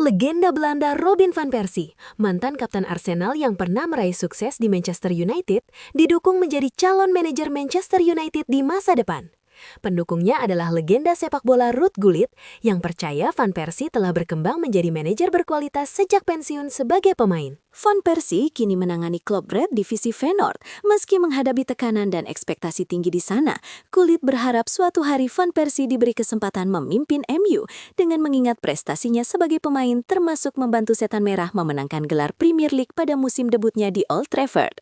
Legenda Belanda Robin van Persie, mantan kapten Arsenal yang pernah meraih sukses di Manchester United, didukung menjadi calon manajer Manchester United di masa depan. Pendukungnya adalah legenda sepak bola Ruud Gullit yang percaya Van Persie telah berkembang menjadi manajer berkualitas sejak pensiun sebagai pemain. Van Persie kini menangani klub Red Divisi Feyenoord. Meski menghadapi tekanan dan ekspektasi tinggi di sana, Gullit berharap suatu hari Van Persie diberi kesempatan memimpin MU dengan mengingat prestasinya sebagai pemain termasuk membantu Setan Merah memenangkan gelar Premier League pada musim debutnya di Old Trafford.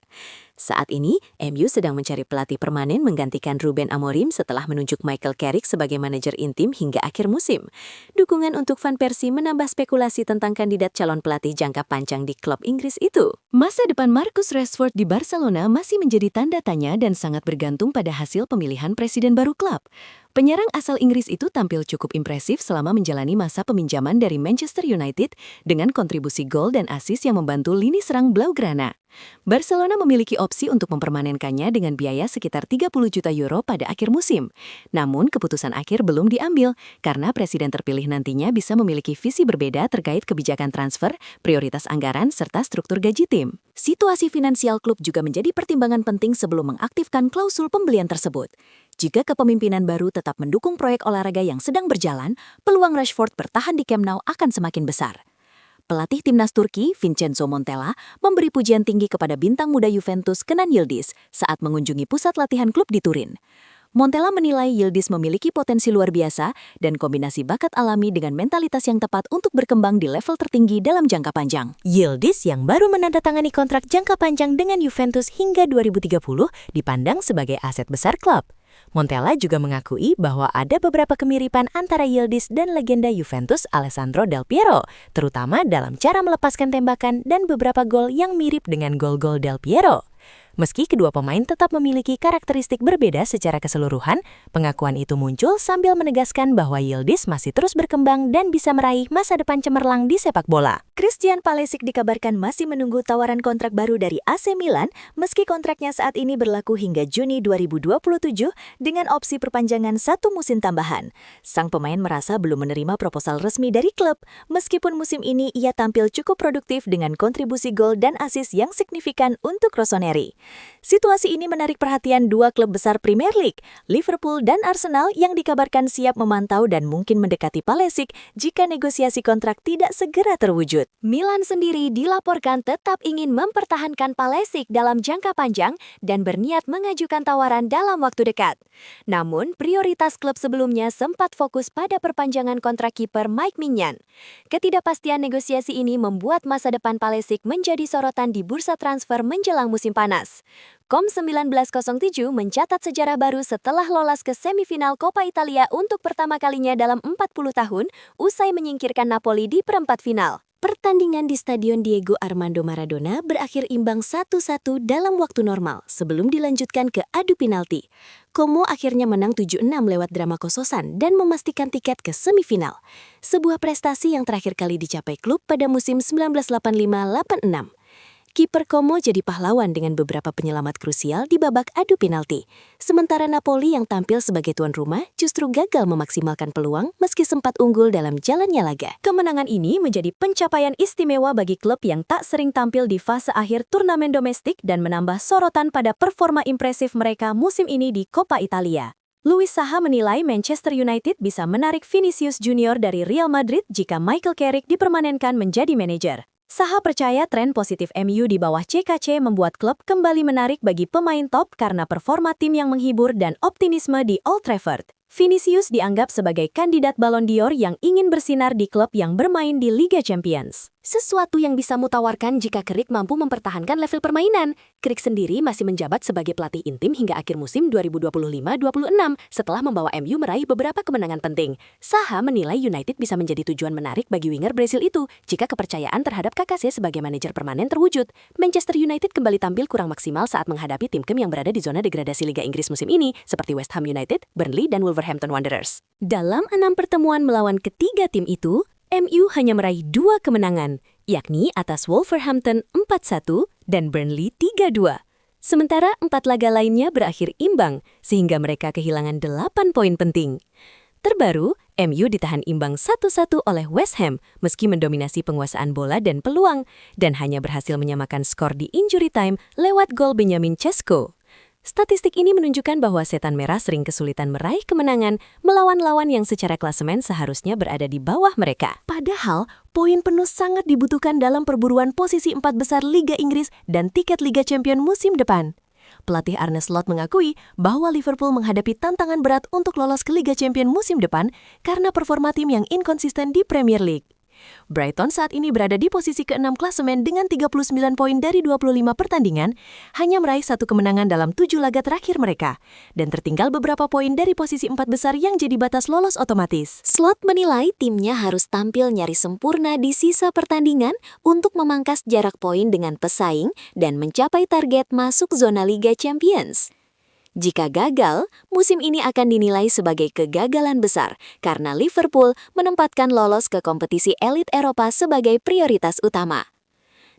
Saat ini, MU sedang mencari pelatih permanen menggantikan Ruben Amorim setelah menunjuk Michael Carrick sebagai manajer intim hingga akhir musim. Dukungan untuk Van Persie menambah spekulasi tentang kandidat calon pelatih jangka panjang di klub Inggris itu. Masa depan Marcus Rashford di Barcelona masih menjadi tanda tanya dan sangat bergantung pada hasil pemilihan presiden baru klub. Penyerang asal Inggris itu tampil cukup impresif selama menjalani masa peminjaman dari Manchester United dengan kontribusi gol dan assist yang membantu lini serang Blaugrana. Barcelona memiliki opsi untuk mempermanenkannya dengan biaya sekitar 30 juta euro pada akhir musim. Namun keputusan akhir belum diambil karena presiden terpilih nantinya bisa memiliki visi berbeda terkait kebijakan transfer, prioritas anggaran, serta struktur gaji tim. Situasi finansial klub juga menjadi pertimbangan penting sebelum mengaktifkan klausul pembelian tersebut. Jika kepemimpinan baru tetap mendukung proyek olahraga yang sedang berjalan, peluang Rashford bertahan di Camp Nou akan semakin besar. Pelatih timnas Turki, Vincenzo Montella, memberi pujian tinggi kepada bintang muda Juventus Kenan Yildiz saat mengunjungi pusat latihan klub di Turin. Montella menilai Yildiz memiliki potensi luar biasa dan kombinasi bakat alami dengan mentalitas yang tepat untuk berkembang di level tertinggi dalam jangka panjang. Yildiz yang baru menandatangani kontrak jangka panjang dengan Juventus hingga 2030 dipandang sebagai aset besar klub. Montella juga mengakui bahwa ada beberapa kemiripan antara Yildiz dan legenda Juventus Alessandro Del Piero, terutama dalam cara melepaskan tembakan dan beberapa gol yang mirip dengan gol-gol Del Piero. Meski kedua pemain tetap memiliki karakteristik berbeda secara keseluruhan, pengakuan itu muncul sambil menegaskan bahwa Yildiz masih terus berkembang dan bisa meraih masa depan cemerlang di sepak bola. Christian Pulisic dikabarkan masih menunggu tawaran kontrak baru dari AC Milan, meski kontraknya saat ini berlaku hingga Juni 2027 dengan opsi perpanjangan 1 musim tambahan. Sang pemain merasa belum menerima proposal resmi dari klub, meskipun musim ini ia tampil cukup produktif dengan kontribusi gol dan assist yang signifikan untuk Rossoneri. Situasi ini menarik perhatian dua klub besar Premier League, Liverpool dan Arsenal yang dikabarkan siap memantau dan mungkin mendekati Pulisic jika negosiasi kontrak tidak segera terwujud. Milan sendiri dilaporkan tetap ingin mempertahankan Pulisic dalam jangka panjang dan berniat mengajukan tawaran dalam waktu dekat. Namun, prioritas klub sebelumnya sempat fokus pada perpanjangan kontrak kiper Mike Maignan. Ketidakpastian negosiasi ini membuat masa depan Pulisic menjadi sorotan di bursa transfer menjelang musim panas. Com1907 mencatat sejarah baru setelah lolos ke semifinal Coppa Italia untuk pertama kalinya dalam 40 tahun usai menyingkirkan Napoli di perempat final. Pertandingan di Stadion Diego Armando Maradona berakhir imbang 1-1 dalam waktu normal sebelum dilanjutkan ke adu penalti. Como akhirnya menang 7-6 lewat drama kososan dan memastikan tiket ke semifinal. Sebuah prestasi yang terakhir kali dicapai klub pada musim 1985-86. Kiper Como jadi pahlawan dengan beberapa penyelamat krusial di babak adu penalti. Sementara Napoli yang tampil sebagai tuan rumah justru gagal memaksimalkan peluang meski sempat unggul dalam jalannya laga. Kemenangan ini menjadi pencapaian istimewa bagi klub yang tak sering tampil di fase akhir turnamen domestik dan menambah sorotan pada performa impresif mereka musim ini di Coppa Italia. Luis Saha menilai Manchester United bisa menarik Vinicius Junior dari Real Madrid jika Michael Carrick dipermanenkan menjadi manajer. Saha percaya tren positif MU di bawah CKC membuat klub kembali menarik bagi pemain top karena performa tim yang menghibur dan optimisme di Old Trafford. Vinicius dianggap sebagai kandidat Ballon d'Or yang ingin bersinar di klub yang bermain di Liga Champions. Sesuatu yang bisa mutawarkan jika Carrick mampu mempertahankan level permainan. Carrick sendiri masih menjabat sebagai pelatih intim hingga akhir musim 2025-26 setelah membawa MU meraih beberapa kemenangan penting. Saha menilai United bisa menjadi tujuan menarik bagi winger Brasil itu jika kepercayaan terhadap KKC sebagai manajer permanen terwujud. Manchester United kembali tampil kurang maksimal saat menghadapi tim-tim yang berada di zona degradasi Liga Inggris musim ini seperti West Ham United, Burnley, dan Wolverhampton Wanderers. Dalam 6 pertemuan melawan ketiga tim itu, MU hanya meraih 2 kemenangan, yakni atas Wolverhampton 4-1 dan Burnley 3-2. Sementara 4 laga lainnya berakhir imbang, sehingga mereka kehilangan 8 poin penting. Terbaru, MU ditahan imbang 1-1 oleh West Ham meski mendominasi penguasaan bola dan peluang, dan hanya berhasil menyamakan skor di injury time lewat gol Benjamin Sesko. Statistik ini menunjukkan bahwa Setan Merah sering kesulitan meraih kemenangan melawan lawan yang secara klasemen seharusnya berada di bawah mereka. Padahal, poin penuh sangat dibutuhkan dalam perburuan posisi 4 besar Liga Inggris dan tiket Liga Champions musim depan. Pelatih Arne Slot mengakui bahwa Liverpool menghadapi tantangan berat untuk lolos ke Liga Champions musim depan karena performa tim yang inkonsisten di Premier League. Brighton saat ini berada di posisi ke-6 klasemen dengan 39 poin dari 25 pertandingan, hanya meraih 1 kemenangan dalam 7 laga terakhir mereka, dan tertinggal beberapa poin dari posisi 4 besar yang jadi batas lolos otomatis. Slot menilai timnya harus tampil nyaris sempurna di sisa pertandingan untuk memangkas jarak poin dengan pesaing dan mencapai target masuk zona Liga Champions. Jika gagal, musim ini akan dinilai sebagai kegagalan besar karena Liverpool menempatkan lolos ke kompetisi elit Eropa sebagai prioritas utama.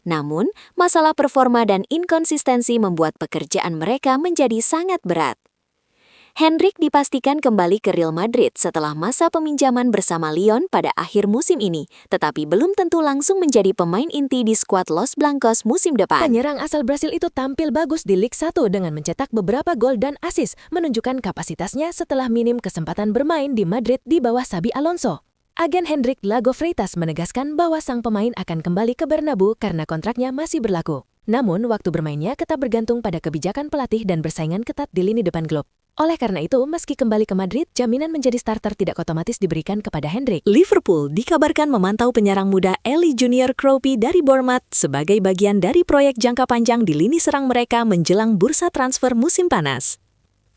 Namun, masalah performa dan inkonsistensi membuat pekerjaan mereka menjadi sangat berat. Hendrik dipastikan kembali ke Real Madrid setelah masa peminjaman bersama Lyon pada akhir musim ini, tetapi belum tentu langsung menjadi pemain inti di skuad Los Blancos musim depan. Penyerang asal Brasil itu tampil bagus di Liga 1 dengan mencetak beberapa gol dan assist, menunjukkan kapasitasnya setelah minim kesempatan bermain di Madrid di bawah Xabi Alonso. Agen Hendrik Lago Freitas menegaskan bahwa sang pemain akan kembali ke Bernabeu karena kontraknya masih berlaku. Namun, waktu bermainnya tetap bergantung pada kebijakan pelatih dan persaingan ketat di lini depan klub. Oleh karena itu, meski kembali ke Madrid, jaminan menjadi starter tidak otomatis diberikan kepada Hendrik. Liverpool dikabarkan memantau penyerang muda Eli Junior Kropi dari Bournemouth sebagai bagian dari proyek jangka panjang di lini serang mereka menjelang bursa transfer musim panas.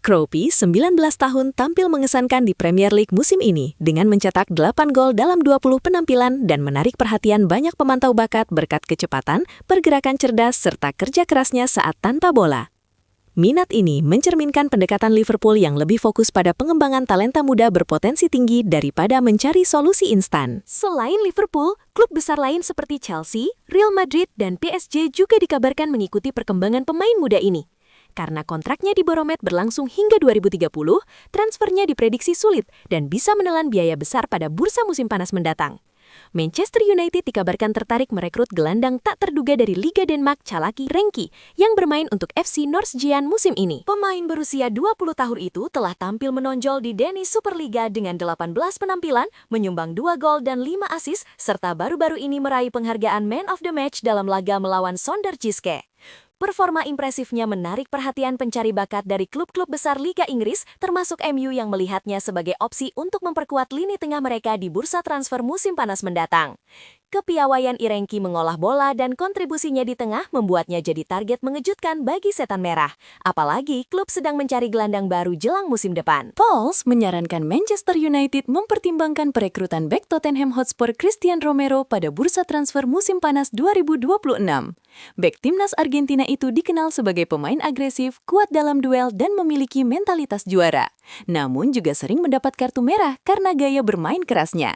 Kropi, 19 tahun, tampil mengesankan di Premier League musim ini dengan mencetak 8 gol dalam 20 penampilan dan menarik perhatian banyak pemantau bakat berkat kecepatan, pergerakan cerdas, serta kerja kerasnya saat tanpa bola. Minat ini mencerminkan pendekatan Liverpool yang lebih fokus pada pengembangan talenta muda berpotensi tinggi daripada mencari solusi instan. Selain Liverpool, klub besar lain seperti Chelsea, Real Madrid, dan PSG juga dikabarkan mengikuti perkembangan pemain muda ini. Karena kontraknya di Bournemouth berlangsung hingga 2030, transfernya diprediksi sulit dan bisa menelan biaya besar pada bursa musim panas mendatang. Manchester United dikabarkan tertarik merekrut gelandang tak terduga dari Liga Denmark Chalaki Renki yang bermain untuk FC Nordsjælland musim ini. Pemain berusia 20 tahun itu telah tampil menonjol di Danish Superliga dengan 18 penampilan, menyumbang 2 gol dan 5 assist, serta baru-baru ini meraih penghargaan Man of the Match dalam laga melawan Sonderjyske. Performa impresifnya menarik perhatian pencari bakat dari klub-klub besar Liga Inggris, termasuk MU yang melihatnya sebagai opsi untuk memperkuat lini tengah mereka di bursa transfer musim panas mendatang. Kepiawaian Irenki mengolah bola dan kontribusinya di tengah membuatnya jadi target mengejutkan bagi Setan Merah. Apalagi klub sedang mencari gelandang baru jelang musim depan. Pauls menyarankan Manchester United mempertimbangkan perekrutan bek Tottenham Hotspur Christian Romero pada bursa transfer musim panas 2026. Bek timnas Argentina itu dikenal sebagai pemain agresif, kuat dalam duel, dan memiliki mentalitas juara. Namun juga sering mendapat kartu merah karena gaya bermain kerasnya.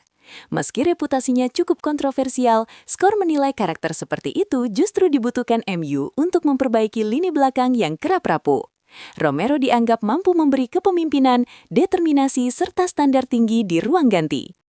Meski reputasinya cukup kontroversial, skor menilai karakter seperti itu justru dibutuhkan MU untuk memperbaiki lini belakang yang kerap rapuh. Romero dianggap mampu memberi kepemimpinan, determinasi, serta standar tinggi di ruang ganti.